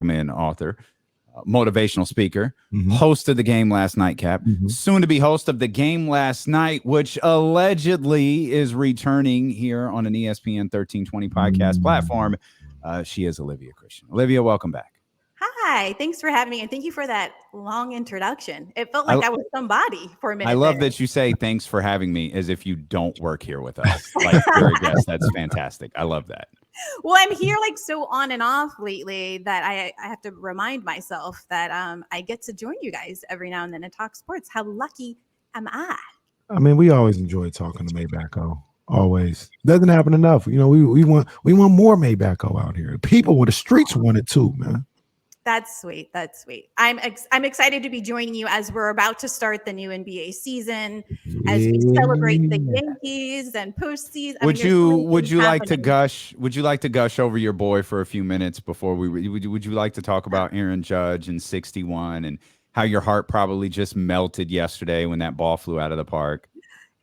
Man, author, motivational speaker, host of the Game Last Night, Cap, soon to be host of the Game Last Night, which allegedly is returning here on an ESPN 1320 podcast platform. She is Olivia Christian. Olivia, welcome back. Hi, thanks for having me, and thank you for that long introduction. It felt like I was somebody for a minute. I love that you say thanks for having me as if you don't work here with us. Like you're a guest. That's fantastic. I love that. Well, I'm here like so on and off lately that I have to remind myself that I get to join you guys every now and then and talk sports. How lucky am I? I mean, we always enjoy talking to Maybacko. Always doesn't happen enough. You know, we want more Maybacko out here. People with the streets want it too, man. That's sweet. That's sweet. I'm excited to be joining you as we're about to start the new NBA season, as we celebrate the Yankees and postseason. Would you like to gush? Would you like to gush over your boy for a few minutes before would you like to talk about Aaron Judge and 61 and how your heart probably just melted yesterday when that ball flew out of the park?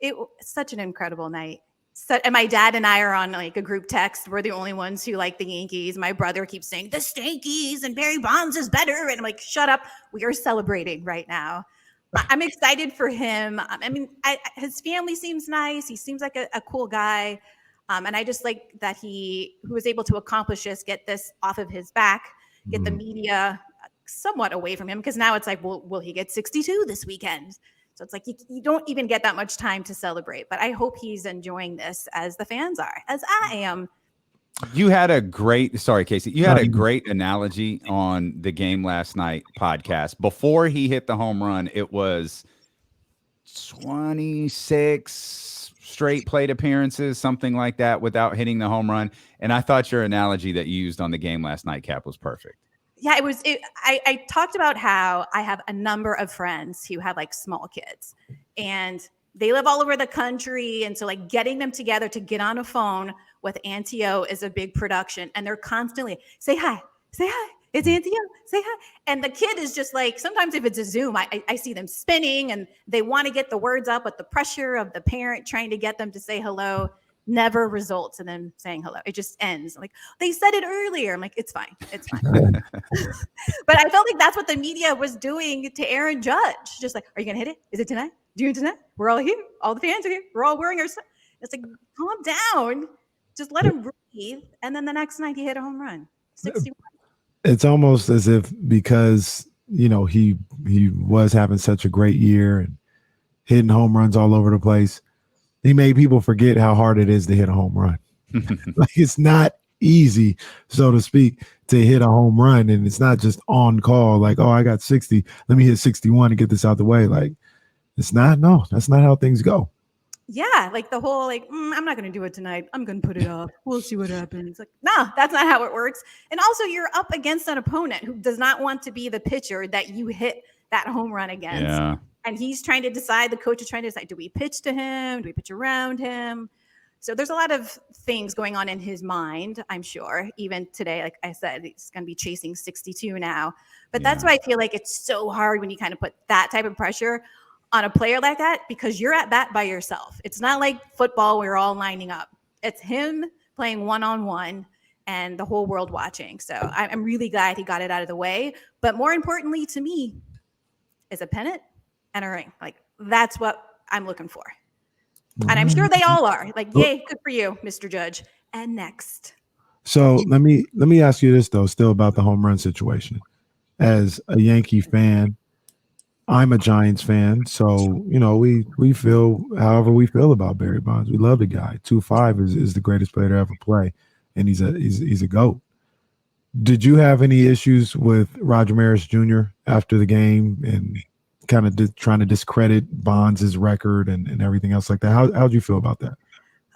It was such an incredible night. So, and my dad and I are on like a group text. We're the only ones who like the Yankees. My brother keeps saying the Stankies and Barry Bonds is better. And I'm like, shut up. We are celebrating right now. I'm excited for him. I mean, his family seems nice. He seems like a cool guy. And I just like that he was able to accomplish this, get this off of his back, get the media somewhat away from him. Because now it's like, well, will he get 62 this weekend? So it's like you don't even get that much time to celebrate. But I hope he's enjoying this as the fans are, as I am. You had a great, sorry, Casey, you had a great analogy on the Game Last Night podcast. Before he hit the home run, it was 26 straight plate appearances, something like that, without hitting the home run. And I thought your analogy that you used on the Game Last Night, Cap, was perfect. Yeah, I talked about how I have a number of friends who have like small kids and they live all over the country. And so like getting them together to get on a phone with Auntie O is a big production. And they're constantly say hi, it's Auntie O, say hi. And the kid is just like, sometimes if it's a Zoom, I see them spinning and they want to get the words up, but the pressure of the parent trying to get them to say hello never results in them saying hello. It just ends. Like, they said it earlier. I'm like, it's fine. It's fine. But I felt like that's what the media was doing to Aaron Judge. Just like, are you going to hit it? Is it tonight? Do you tonight? We're all here. All the fans are here. We're all wearing our stuff. It's like, calm down. Just let him breathe. And then the next night he hit a home run. 61. It's almost as if because, you know, he was having such a great year and hitting home runs all over the place. He made people forget how hard it is to hit a home run. Like it's not easy, so to speak, to hit a home run. And it's not just on call. Like, oh, I got 60. Let me hit 61 and get this out the way. Like it's not, no, that's not how things go. Yeah. Like the whole, like, I'm not going to do it tonight. I'm going to put it off. We'll see what happens. Like, no, that's not how it works. And also you're up against an opponent who does not want to be the pitcher that you hit that home run against. Yeah. And he's trying to decide, the coach is trying to decide, do we pitch to him? Do we pitch around him? So there's a lot of things going on in his mind, I'm sure. Even today, like I said, he's going to be chasing 62 now. But that's why I feel like it's so hard when you kind of put that type of pressure on a player like that, because you're at bat by yourself. It's not like football where we're all lining up. It's him playing one-on-one and the whole world watching. So I'm really glad he got it out of the way. But more importantly to me is a pennant and a ring. Like that's what I'm looking for. And I'm sure they all are. Like, yay, good for you, Mr. Judge. And next. So let me ask you this though, still about the home run situation. As a Yankee fan, I'm a Giants fan. So, you know, we feel however we feel about Barry Bonds. We love the guy. 2.5 is the greatest player to ever play. And he's a GOAT. Did you have any issues with Roger Maris Jr. after the game and kind of trying to discredit Bonds' record and everything else like that? How'd you feel about that?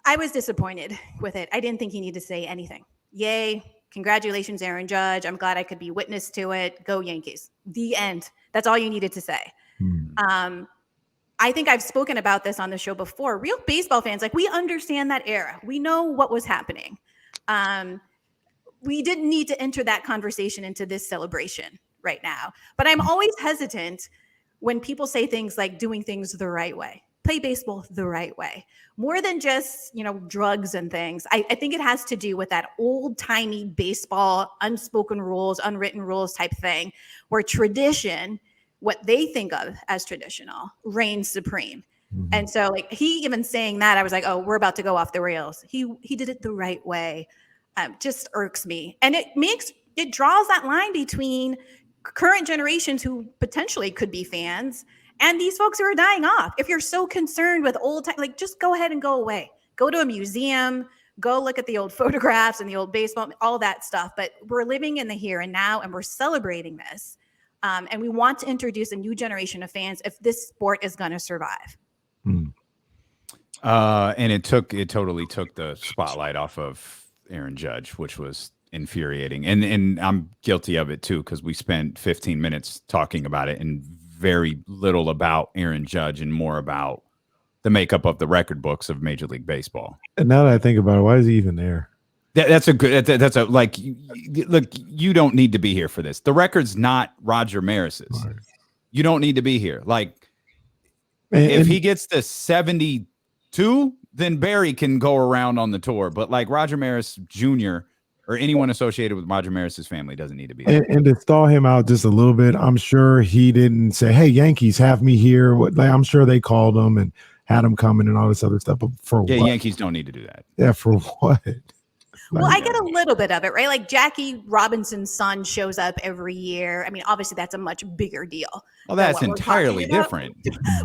I was disappointed with it. I didn't think he needed to say anything. Yay. Congratulations, Aaron Judge. I'm glad I could be witness to it. Go Yankees. The end. That's all you needed to say. I think I've spoken about this on the show before. Real baseball fans, like we understand that era. We know what was happening. We didn't need to enter that conversation into this celebration right now. But I'm always hesitant when people say things like doing things the right way. play baseball the right way. More than just, drugs and things. I think it has to do with that old-timey baseball, unspoken rules, unwritten rules type thing, where tradition, what they think of as traditional, reigns supreme. Mm-hmm. And so like he even saying that, I was like, oh, we're about to go off the rails. He did it the right way. Just irks me. And it draws that line between current generations who potentially could be fans and these folks who are dying off. If you're so concerned with old time, like just go ahead and go away. Go to a museum, go look at the old photographs and the old baseball, all that stuff. But we're living in the here and now, and we're celebrating this. And we want to introduce a new generation of fans if this sport is going to survive. Mm. And it totally took the spotlight off of Aaron Judge, which was infuriating. And I'm guilty of it too, because we spent 15 minutes talking about it and very little about Aaron Judge and more about the makeup of the record books of Major League Baseball. And now that I think about it, why is he even there? Look, you don't need to be here for this. The record's not Roger Maris's. Right. You don't need to be here. Like, if he gets to 72, then Barry can go around on the tour. But like Roger Maris Jr. or anyone associated with Roger Maris's family doesn't need to be there. And to thaw him out just a little bit, I'm sure he didn't say, hey, Yankees, have me here. Like, I'm sure they called him and had him coming and all this other stuff. But for what? Yankees don't need to do that. Yeah, for what? Well, I get a little bit of it, right? Like Jackie Robinson's son shows up every year. I mean, obviously that's a much bigger deal. Well, that's entirely different.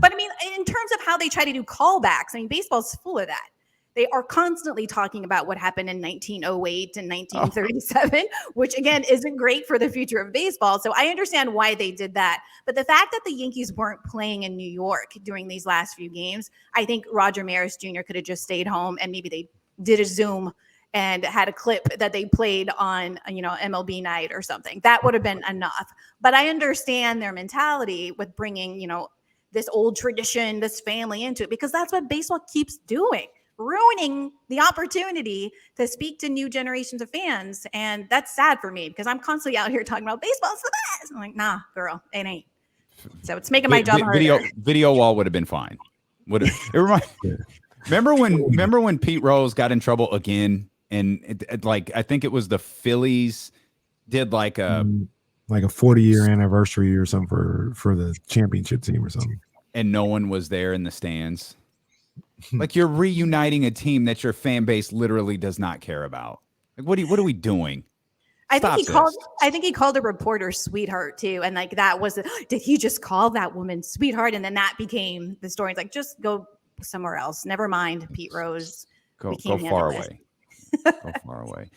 But I mean, in terms of how they try to do callbacks, I mean, baseball's full of that. They are constantly talking about what happened in 1908 and 1937, which again isn't great for the future of baseball. So I understand why they did that. But the fact that the Yankees weren't playing in New York during these last few games, I think Roger Maris Jr. could have just stayed home and maybe they did a Zoom and had a clip that they played on, MLB night or something. That would have been enough. But I understand their mentality with bringing, this old tradition, this family into it, because that's what baseball keeps doing. Ruining the opportunity to speak to new generations of fans. And that's sad for me because I'm constantly out here talking about baseball's the best. I'm like, nah, girl, it ain't. So it's making my job harder. Video wall would have been fine. Remember when Pete Rose got in trouble again? And I think it was the Phillies did like a 40-year anniversary or something for the championship team or something. And no one was there in the stands. Like you're reuniting a team that your fan base literally does not care about. Like what are we doing? I think he called a reporter sweetheart too, and like that was did he just call that woman sweetheart? And then that became the story. It's like just go somewhere else. Never mind, Pete Rose. Go far away. Go far away.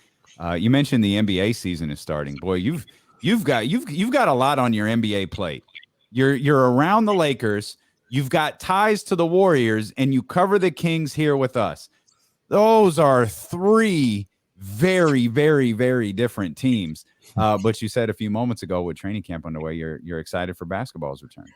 You mentioned the NBA season is starting. Boy, you've got a lot on your NBA plate. You're around the Lakers. You've got ties to the Warriors, and you cover the Kings here with us. Those are three very, very, very different teams. But you said a few moments ago with training camp underway, you're excited for basketball's return.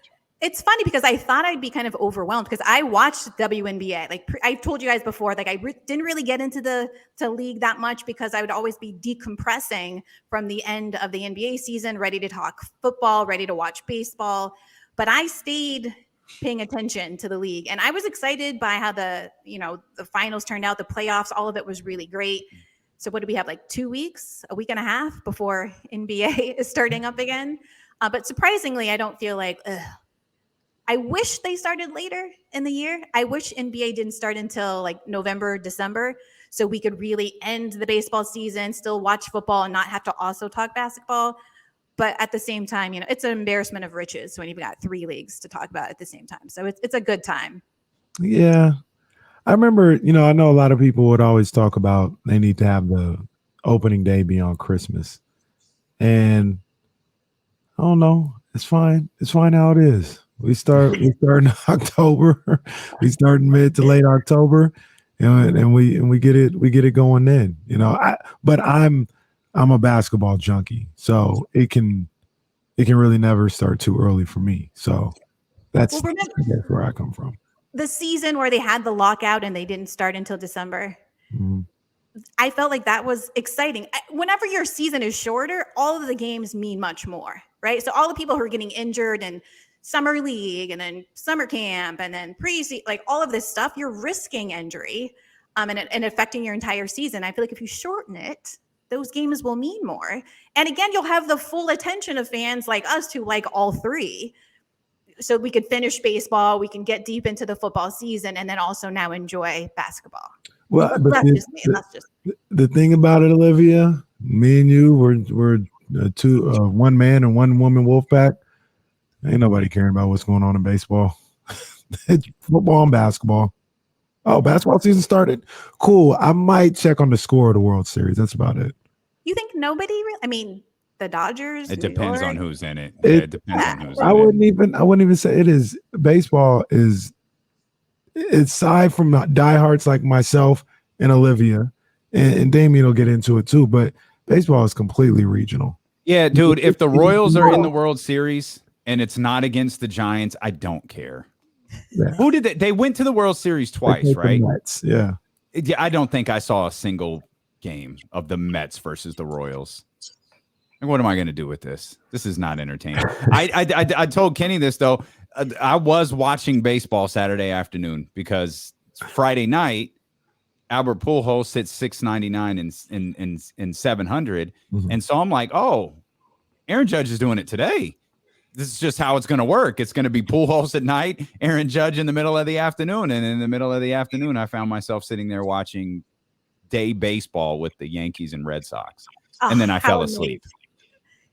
It's funny because I thought I'd be kind of overwhelmed because I watched WNBA. Like I told you guys before, like I didn't really get into the league that much because I would always be decompressing from the end of the NBA season, ready to talk football, ready to watch baseball. But I stayed paying attention to the league. And I was excited by how the finals turned out, the playoffs, all of it was really great. So what do we have, like 2 weeks, a week and a half before NBA is starting up again? But surprisingly, I don't feel like, I wish they started later in the year. I wish NBA didn't start until like November, December, so we could really end the baseball season, still watch football and not have to also talk basketball. But at the same time, it's an embarrassment of riches when you've got 3 leagues to talk about at the same time. So it's a good time. Yeah. I remember, I know a lot of people would always talk about they need to have the opening day be on Christmas. And I don't know. It's fine. It's fine how it is. We start in October. We start in mid to late October, and we get it going then. But I'm a basketball junkie, so it can really never start too early for me. So that's where I come from. The season where they had the lockout and they didn't start until December. Mm-hmm. I felt like that was exciting. Whenever your season is shorter, all of the games mean much more, right? So all the people who are getting injured and summer league and then summer camp and then pre-season, like all of this stuff, you're risking injury and affecting your entire season. I feel like if you shorten it, those games will mean more. And again, you'll have the full attention of fans like us who like all three. So we could finish baseball, we can get deep into the football season, and then also now enjoy basketball. Well, but that's just me. The thing about it, Olivia, me and you, we're one man and one woman wolf pack. Ain't nobody caring about what's going on in baseball. It's football and basketball. Oh, basketball season started? Cool. I might check on the score of the World Series. That's about it. You think nobody really? I mean, the Dodgers. It depends on who's in it. It depends on who's in it. I wouldn't even say it is. Baseball is, aside from diehards like myself and Olivia, and Damien will get into it too, but baseball is completely regional. Yeah, dude, if the Royals are in the World Series and it's not against the Giants, I don't care. Yeah. Who did they went to the World Series twice, right? Mets, yeah. I don't think I saw a single game of the Mets versus the Royals. And what am I going to do with this? This is not entertaining. I told Kenny this though. I was watching baseball Saturday afternoon because Friday night Albert Pujols hit 699 in 700, and so I'm like, oh, Aaron Judge is doing it today. This is just how it's going to work. It's going to be Pujols at night, Aaron Judge in the middle of the afternoon, and in the middle of the afternoon, I found myself sitting there watching day baseball with the Yankees and Red Sox, and then I fell asleep.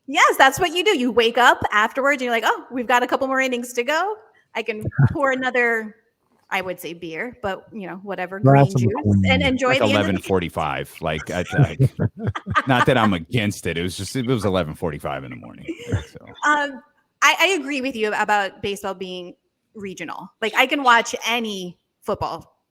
Yes, that's what you do. You wake up afterwards and you're like, oh, we've got a couple more innings to go. I can pour another, I would say beer, but whatever, green juice and enjoy like the 11:45. Like, not that I'm against it. It was 11:45 in the morning. So. I agree with you about baseball being regional. Like I can watch any football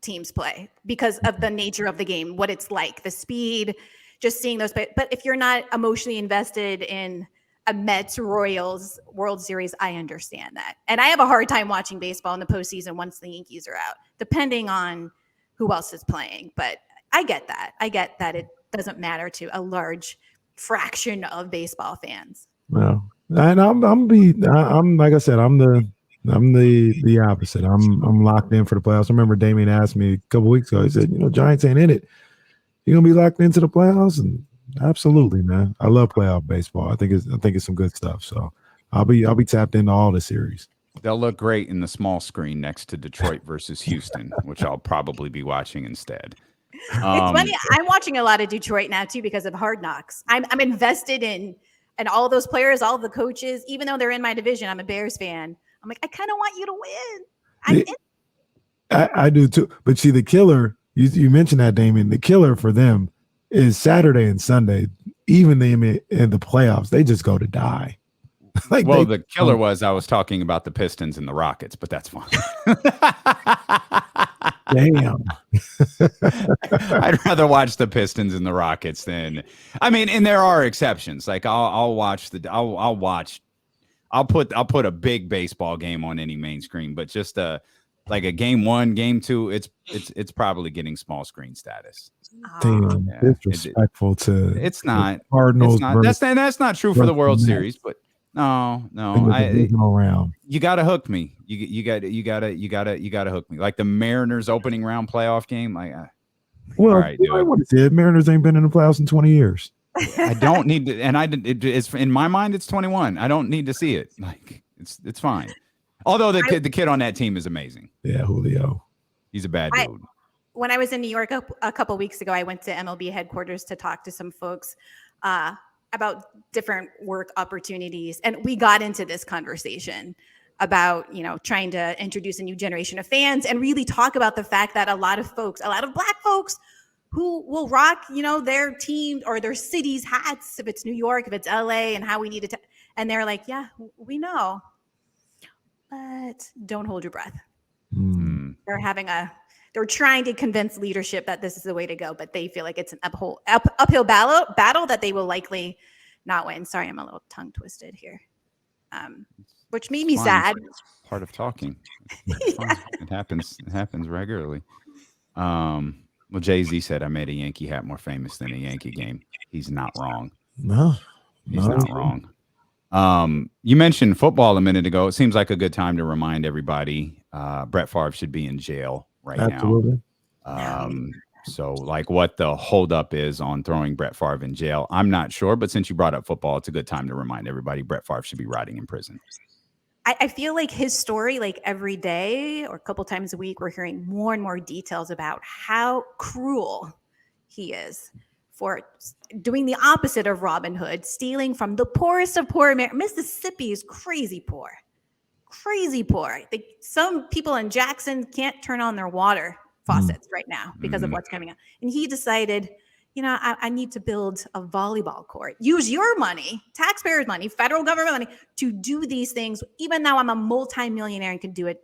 teams play because of the nature of the game, what it's like, the speed, just seeing those. But if you're not emotionally invested in a Mets Royals World Series, I understand that. And I have a hard time watching baseball in the postseason once the Yankees are out, depending on who else is playing. But I get that. I get that it doesn't matter to a large fraction of baseball fans. Well, and I'm like I said, I'm the opposite. I'm locked in for the playoffs. I remember Damien asked me a couple weeks ago. He said, Giants ain't in it. You gonna be locked into the playoffs? And absolutely, man. I love playoff baseball. I think it's some good stuff. So I'll be tapped into all the series. They'll look great in the small screen next to Detroit versus Houston, which I'll probably be watching instead. It's funny. I'm watching a lot of Detroit now too because of Hard Knocks. I'm invested in all those players, all the coaches. Even though they're in my division, I'm a Bears fan. I'm like, I kind of want you to win. I do too. But see, the killer. You mentioned that, Damien. The killer for them is Saturday and Sunday. Even in the playoffs, they just go to die. The killer was I was talking about the Pistons and the Rockets, but that's fine. Damn. I'd rather watch the Pistons and the Rockets than. I mean, and there are exceptions. Like I'll put a big baseball game on any main screen, but just like a game 1, game 2, it's probably getting small screen status. Damn, disrespectful to it's not Cardinals. It's not, that's not true for the World Series, but no. You got to hook me. You got to hook me. Like the Mariners opening round playoff game. Like, well, all right, Mariners ain't been in the playoffs in 20 years. I don't need to, and it's in my mind it's 21. I don't need to see it. Like it's fine. Although the kid on that team is amazing. Yeah, Julio. He's a bad dude. When I was in New York a couple weeks ago, I went to MLB headquarters to talk to some folks about different work opportunities. And we got into this conversation about, trying to introduce a new generation of fans and really talk about the fact that a lot of Black folks who will rock, their team or their city's hats, if it's New York, if it's LA, and how we need to. And they're like, yeah, we know. But don't hold your breath. They're trying to convince leadership that this is the way to go, but they feel like it's an uphill battle that they will likely not win. Sorry, I'm a little tongue twisted here, which made me sad. It's part of talking. It happens regularly. Well, Jay-Z said I made a Yankee hat more famous than a Yankee game. He's not wrong. No, he's not wrong. You mentioned football a minute ago. It seems like a good time to remind everybody Brett Favre should be in jail right Absolutely. now. So like what the holdup is on throwing Brett Favre in jail, I'm not sure. But since you brought up football, it's a good time to remind everybody Brett Favre should be rotting in prison. I feel like his story, like every day or a couple times a week, we're hearing more and more details about how cruel he is for doing the opposite of Robin Hood, stealing from the poorest of poor America. Mississippi is crazy poor. Some people in Jackson can't turn on their water faucets right now because of what's coming up. And he decided, I need to build a volleyball court. Use your money, taxpayers' money, federal government money to do these things. Even though I'm a multimillionaire and can do it,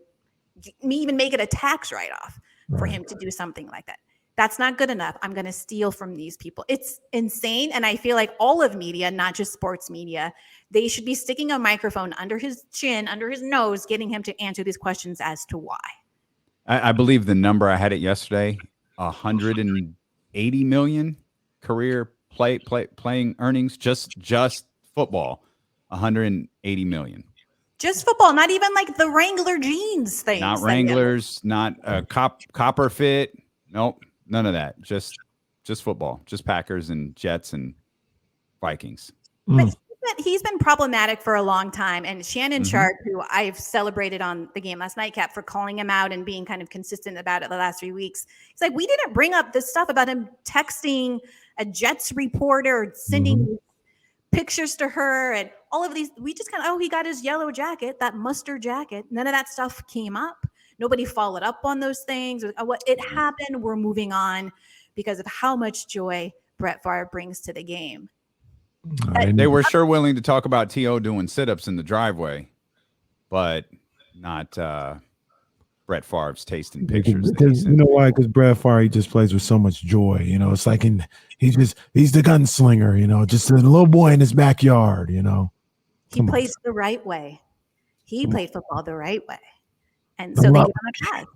even make it a tax write-off for him to do something like that. That's not good enough. I'm going to steal from these people. It's insane. And I feel like all of media, not just sports media, they should be sticking a microphone under his chin, under his nose, getting him to answer these questions as to why. I believe the number, I had it yesterday, 180 million career playing earnings, just football, 180 million. Just football, not even like the Wrangler jeans thing. Not Wranglers, not Copper Fit. Nope, none of that. Just football, just Packers and Jets and Vikings. But he's been problematic for a long time. And Shannon Sharp, who I've celebrated on the game last night, Cap, for calling him out and being kind of consistent about it the last 3 weeks. He's like, we didn't bring up this stuff about him texting a Jets reporter, sending pictures to her and all of these. We just kind of, he got his yellow jacket, that mustard jacket. None of that stuff came up. Nobody followed up on those things. What it happened, we're moving on because of how much joy Brett Favre brings to the game. They were sure willing to talk about T.O. doing sit-ups in the driveway, but not Brett Favre's taste in pictures. Because you know why? Because Brett Favre, he just plays with so much joy. It's like he's the gunslinger. Just a little boy in his backyard. He plays the right way. He played football the right way, and so they give him a pass.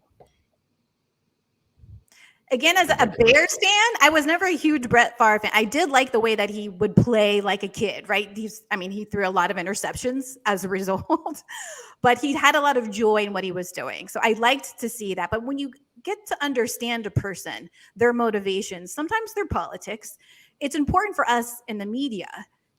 Again, as a Bears fan, I was never a huge Brett Favre fan. I did like the way that he would play like a kid, right? He threw a lot of interceptions as a result, but he had a lot of joy in what he was doing. So I liked to see that. But when you get to understand a person, their motivations, sometimes their politics, it's important for us in the media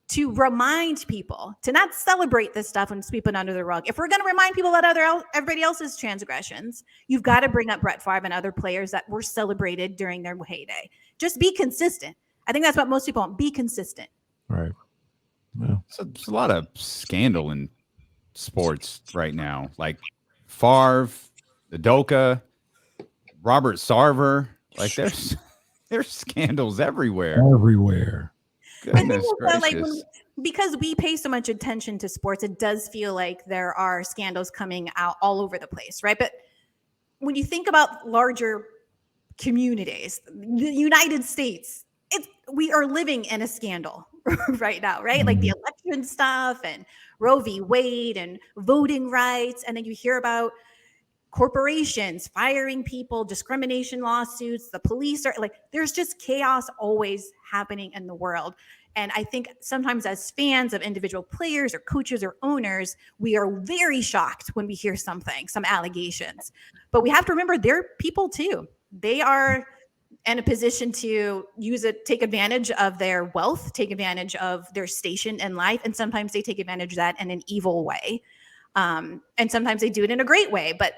to remind people to not celebrate this stuff and sweep it under the rug. If we're going to remind people about everybody else's transgressions, you've got to bring up Brett Favre and other players that were celebrated during their heyday. Just be consistent. I think that's what most people want. Be consistent. Right. Yeah. So there's a lot of scandal in sports right now, like Favre, Udoka, Robert Sarver. Like there's scandals everywhere. Goodness gracious. Because we pay so much attention to sports, it does feel like there are scandals coming out all over the place, right? But when you think about larger communities, the United States, we are living in a scandal right now, right? Like the election stuff and Roe v. Wade and voting rights. And then you hear about corporations firing people, discrimination lawsuits, the police are like, there's just chaos always happening in the world. And I think sometimes as fans of individual players or coaches or owners, we are very shocked when we hear some allegations. But we have to remember they're people too. They are in a position to take advantage of their wealth, take advantage of their station in life. And sometimes they take advantage of that in an evil way. And sometimes they do it in a great way. But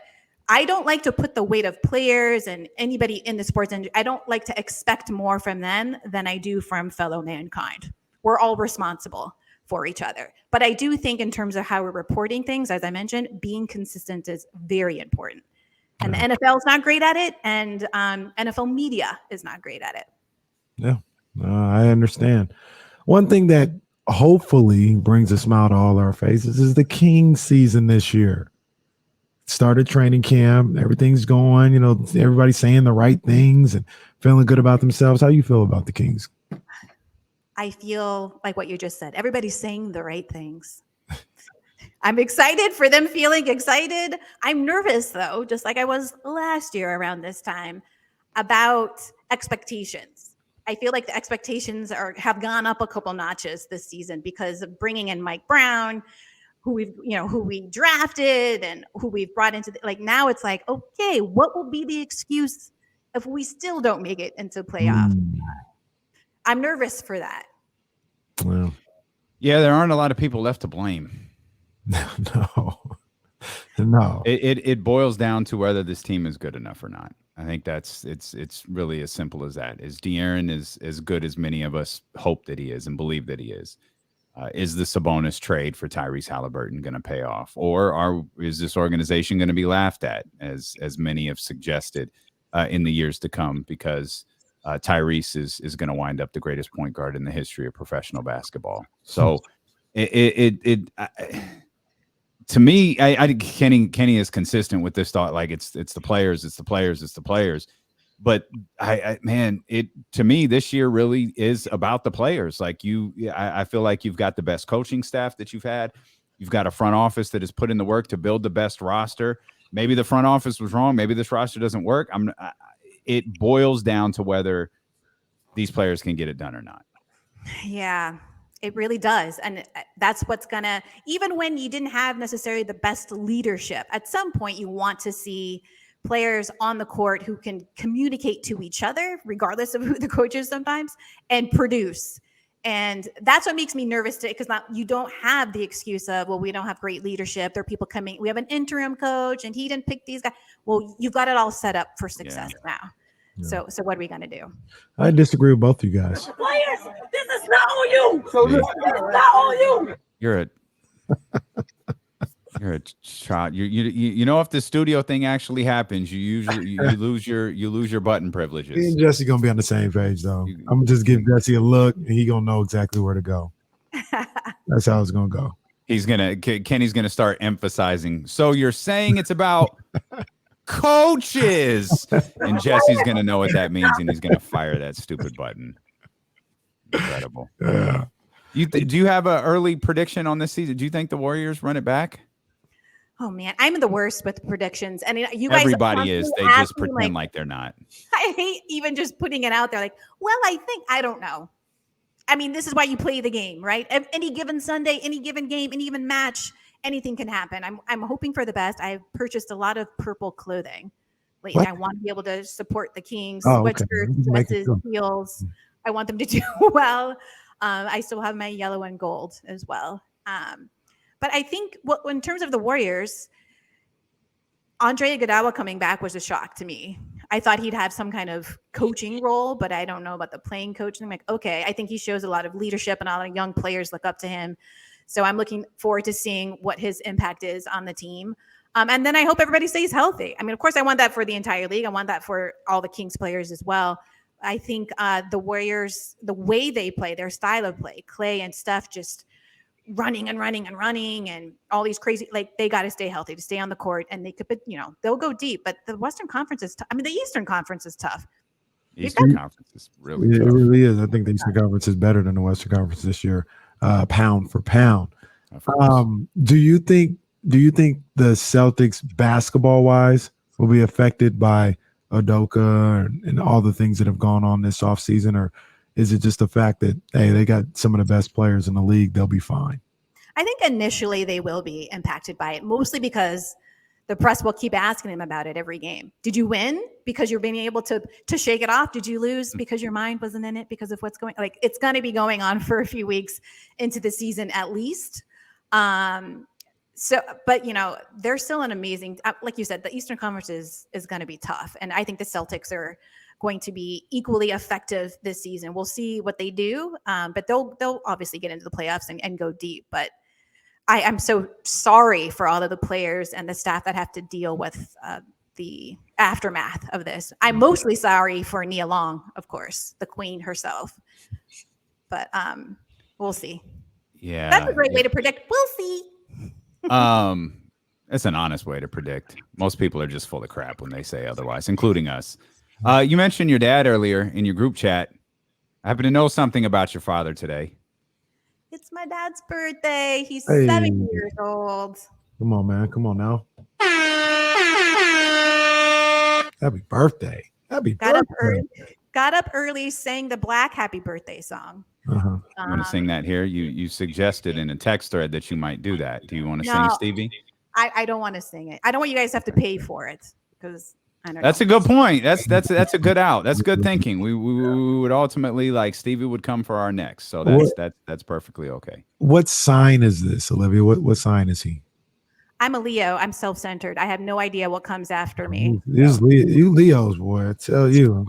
I don't like to put the weight of players and anybody in the sports industry. I don't like to expect more from them than I do from fellow mankind. We're all responsible for each other. But I do think in terms of how we're reporting things, as I mentioned, being consistent is very important. And the NFL is not great at it, and NFL media is not great at it. Yeah, I understand. One thing that hopefully brings a smile to all our faces is the Kings season this year. Started training camp, everything's going, everybody's saying the right things and feeling good about themselves. How you feel about the Kings? I feel like what you just said. Everybody's saying the right things. I'm excited for them feeling excited. I'm nervous though, just like I was last year around this time, about expectations. I feel like the expectations have gone up a couple notches this season because of bringing in Mike Brown, who we drafted and who we've brought into now it's like, okay, what will be the excuse if we still don't make it into playoff? I'm nervous for that. Well, yeah, there aren't a lot of people left to blame. No. It boils down to whether this team is good enough or not. I think it's really as simple as that. Is De'Aaron as good as many of us hope that he is and believe that he is? Is the Sabonis trade for Tyrese Halliburton going to pay off, or is this organization going to be laughed at, as many have suggested, in the years to come, because Tyrese is going to wind up the greatest point guard in the history of professional basketball? So to me, I Kenny is consistent with this thought. Like it's the players. But to me, this year really is about the players. Like I feel like you've got the best coaching staff that you've had. You've got a front office that has put in the work to build the best roster. Maybe the front office was wrong. Maybe this roster doesn't work. It boils down to whether these players can get it done or not. Yeah, it really does. And that's what's gonna, even when you didn't have necessarily the best leadership, at some point you want to see players on the court who can communicate to each other, regardless of who the coach is sometimes, and produce. And that's what makes me nervous because you don't have the excuse of, well, we don't have great leadership. There are people coming. We have an interim coach and he didn't pick these guys. Well, you've got it all set up for success now. Yeah. So what are we going to do? I disagree with both of you guys. Players, this is not on you. So this is not on you. You're a child. You know, if the studio thing actually happens, you lose your button privileges. Me and Jesse gonna be on the same page though. I'm gonna just give Jesse a look and he gonna know exactly where to go. That's how it's gonna go. Kenny's gonna start emphasizing. So you're saying it's about coaches, and Jesse's gonna know what that means, and he's gonna fire that stupid button. Incredible. Yeah. Do you have an early prediction on this season? Do you think the Warriors run it back? Oh man, I'm the worst with predictions, and you guys. Everybody is. They just pretend like they're not. I hate even just putting it out there. Like, well, I don't know. I mean, this is why you play the game, right? Any given Sunday, any given game, any given match, anything can happen. I'm hoping for the best. I've purchased a lot of purple clothing lately. I want to be able to support the Kings, sweatshirts, dresses, heels. I want them to do well. I still have my yellow and gold as well. But I think in terms of the Warriors, Andre Iguodala coming back was a shock to me. I thought he'd have some kind of coaching role, but I don't know about the playing coach. And I'm like, okay, I think he shows a lot of leadership and a lot of young players look up to him. So I'm looking forward to seeing what his impact is on the team. And then I hope everybody stays healthy. I mean, of course, I want that for the entire league. I want that for all the Kings players as well. I think the Warriors, the way they play, their style of play, Clay and Steph just running and all these crazy, like they got to stay healthy to stay on the court, and they could, they'll go deep. But the Western Conference is tough. I mean, the Eastern Conference is tough. Eastern Conference is really tough. It really is. I think the Eastern Conference is better than the Western Conference this year, pound for pound. Do you think the Celtics basketball wise will be affected by Udoka and all the things that have gone on this offseason, or is it just the fact that, hey, they got some of the best players in the league, they'll be fine? I think initially they will be impacted by it, mostly because the press will keep asking them about it every game. Did you win because you're being able to shake it off? Did you lose because your mind wasn't in it because of what's going on? Like, it's going to be going on for a few weeks into the season at least. But they're still an amazing, like you said, the Eastern Conference is going to be tough. And I think the Celtics are going to be equally effective this season. We'll see what they do. But they'll obviously get into the playoffs and go deep. But I'm so sorry for all of the players and the staff that have to deal with the aftermath of this. I'm mostly sorry for Nia Long, of course, the queen herself. But we'll see. Yeah. That's a great way to predict. We'll see. It's an honest way to predict. Most people are just full of crap when they say otherwise, including us. You mentioned your dad earlier in your group chat. I happen to know something about your father today. It's my dad's birthday. He's 7 years old. Come on, man. Come on now. Happy birthday. Happy birthday. got up early, sang the Black happy birthday song. Uh-huh. You want to sing that here? You suggested in a text thread that you might do that. Do you want to sing, No. Stevie? I don't want to sing it. I don't want you guys to have to pay for it because I don't That's know. a good point. That's a good out. That's good thinking. We would ultimately, like, Stevie would come for our next. So that's perfectly okay. What sign is this, Olivia? What sign is he? I'm a Leo. I'm self-centered. I have no idea what comes after me. You Leos, boy. I tell you.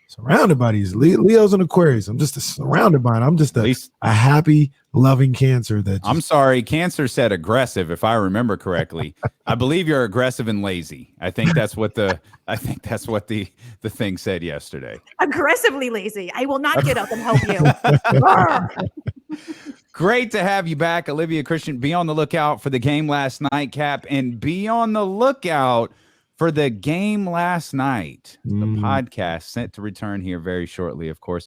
Surrounded by these Leos and Aquarius. I'm just surrounded by it. I'm just a happy, loving Cancer. I'm sorry, Cancer said aggressive, if I remember correctly. I believe you're aggressive and lazy. I think that's what the thing said yesterday. Aggressively lazy. I will not get up and help you. Great to have you back, Olivia Christian. Be on the lookout for the game last night, Cap, and be on the lookout for the game last night. The podcast set to return here very shortly, of course.